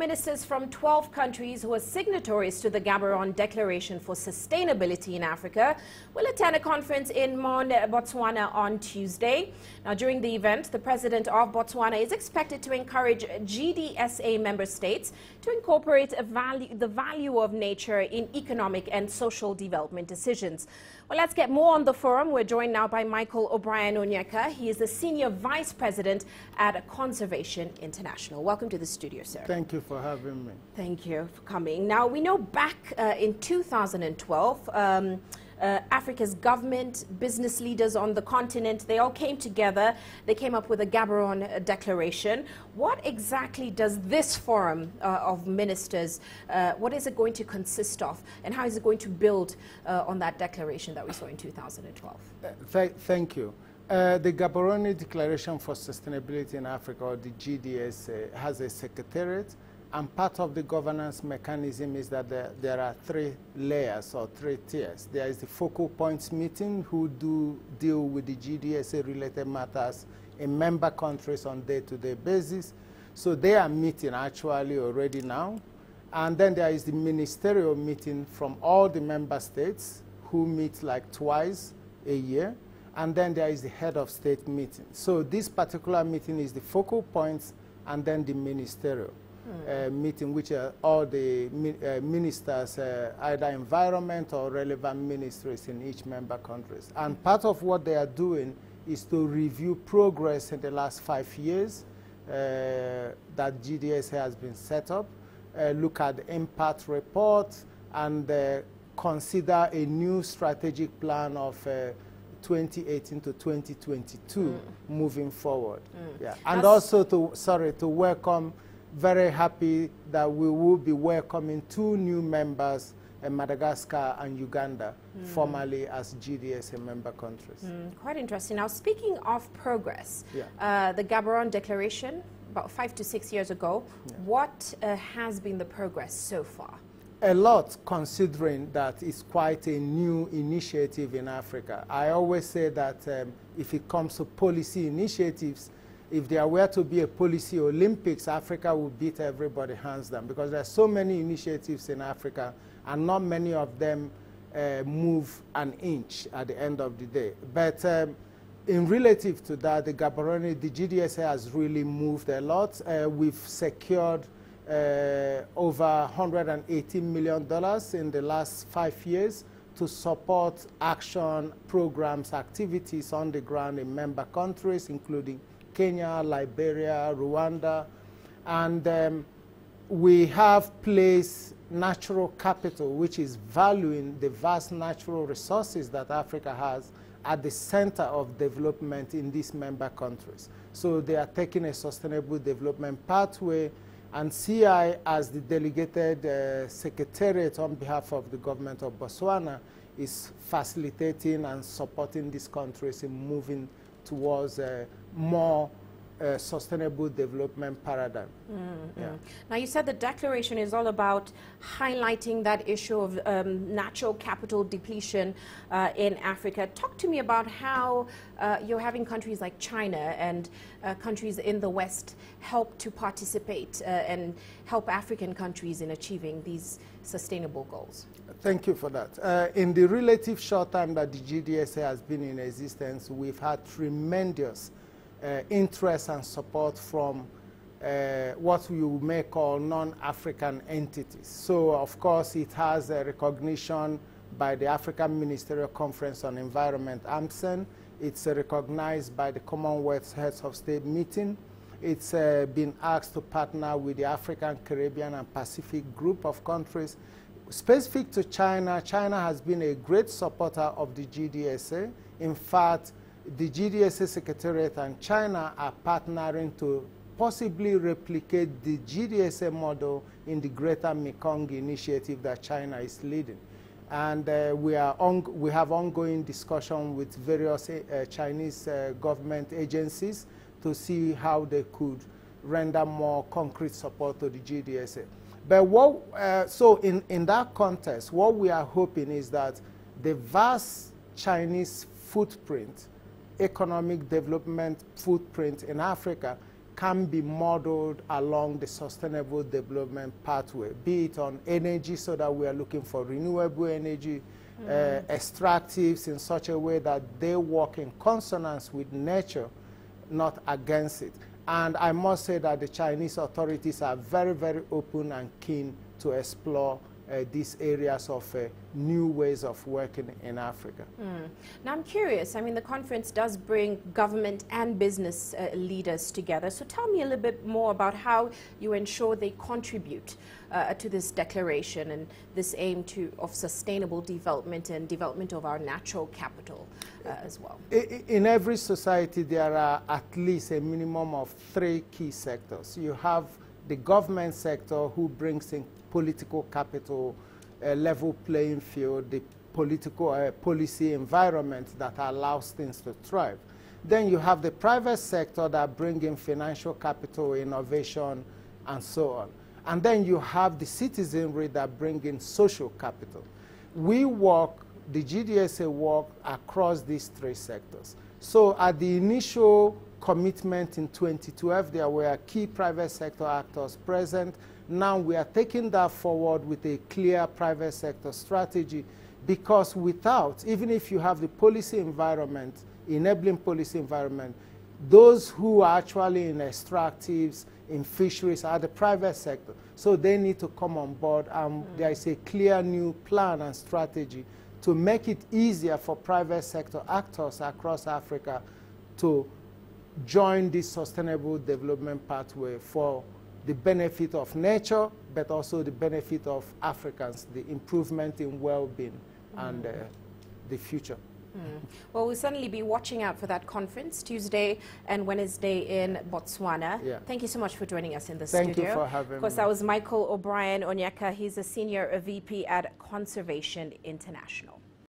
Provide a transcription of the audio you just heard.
ministers from 12 countries who are signatories to the Gaborone Declaration for Sustainability in Africa will attend a conference in Maun, Botswana on Tuesday. Now, during the event, the president of Botswana is expected to encourage GDSA member states to incorporate the value of nature in economic and social development decisions. Well, let's get more on the forum. We're joined now by Michael O'Brien Onyeka. He is the Senior Vice President at Conservation International. Welcome to the studio, sir. Thank you for having me. Thank you for coming. Now, we know back in 2012, Africa's government, business leaders on the continent, they all came together. They came up with a Gaborone Declaration. What exactly does this forum of ministers, what is it going to consist of? And how is it going to build on that declaration that we saw in 2012? Thank you. The Gaborone Declaration for Sustainability in Africa, or the GDSA, has a secretariat, and part of the governance mechanism is that there are three layers or three tiers. There is the focal points meeting, who do deal with the GDSA related matters in member countries on day-to-day basis. So they are meeting actually already now. And then there is the ministerial meeting from all the member states, who meet like twice a year. And then there is the head of state meeting. So this particular meeting is the focal points, and then the ministerial meeting, which are all the ministers, either environment or relevant ministries in each member countries. And part of what they are doing is to review progress in the last 5 years that GDSA has been set up, look at the impact report, and consider a new strategic plan of 2018 to 2022 moving forward. Yeah. And also to welcome, very happy that we will be welcoming 2 new members, Madagascar and Uganda, formally as GDSA member countries. Quite interesting. Now, speaking of progress, the Gaborone Declaration, about 5 to 6 years ago, what has been the progress so far? A lot, considering that it's quite a new initiative in Africa. I always say that if it comes to policy initiatives, if there were to be a policy Olympics, Africa would beat everybody hands down, because there are so many initiatives in Africa and not many of them move an inch at the end of the day. But in relative to that, the Gaborone, the GDSA has really moved a lot. We've secured over $118 million in the last 5 years to support action programs, activities on the ground in member countries, including Kenya, Liberia, Rwanda. And we have placed natural capital, which is valuing the vast natural resources that Africa has, at the center of development in these member countries. So they are taking a sustainable development pathway, and CI, as the delegated secretariat on behalf of the government of Botswana, is facilitating and supporting these countries in moving towards a more sustainable development paradigm. Now, you said the declaration is all about highlighting that issue of natural capital depletion in Africa. Talk to me about how you're having countries like China and countries in the West help to participate and help African countries in achieving these sustainable goals. Thank you for that. In the relative short time that the GDSA has been in existence, we've had tremendous interest and support from what you may call non-African entities. So, of course, it has a recognition by the African Ministerial Conference on Environment, AMCEN. It's recognized by the Commonwealth Heads of State meeting. It's been asked to partner with the African, Caribbean, and Pacific group of countries. Specific to China, China has been a great supporter of the GDSA. In fact, the GDSA Secretariat and China are partnering to possibly replicate the GDSA model in the Greater Mekong initiative that China is leading. And we have ongoing discussion with various Chinese government agencies to see how they could render more concrete support to the GDSA. But so in that context, what we are hoping is that the vast Chinese footprint, economic development footprint in Africa, can be modeled along the sustainable development pathway, be it on energy, so that we are looking for renewable energy, extractives in such a way that they work in consonance with nature, not against it. And I must say that the Chinese authorities are very, very open and keen to explore these areas of new ways of working in Africa. Now I'm curious, I mean, the conference does bring government and business leaders together. So tell me a little bit more about how you ensure they contribute to this declaration and this aim of sustainable development and development of our natural capital as well. In every society, there are at least a minimum of 3 key sectors. You have the government sector, who brings in political capital, a level playing field, the political policy environment that allows things to thrive. Then you have the private sector that brings in financial capital, innovation, and so on. And then you have the citizenry that bring in social capital. We work, the GDSA work across these 3 sectors. So at the initial commitment in 2012, there were key private sector actors present. Now we are taking that forward with a clear private sector strategy, because without, even if you have the policy environment, enabling policy environment, those who are actually in extractives, in fisheries, are the private sector. So they need to come on board, and there is a clear new plan and strategy to make it easier for private sector actors across Africa to join this sustainable development pathway for the benefit of nature, but also the benefit of Africans, the improvement in well-being and the future. Well, we'll certainly be watching out for that conference Tuesday and Wednesday in Botswana. Yeah. Thank you so much for joining us in the studio. studio. Thank you for having me. Of course, that was Michael O'Brien Onyeka. He's a senior VP at Conservation International.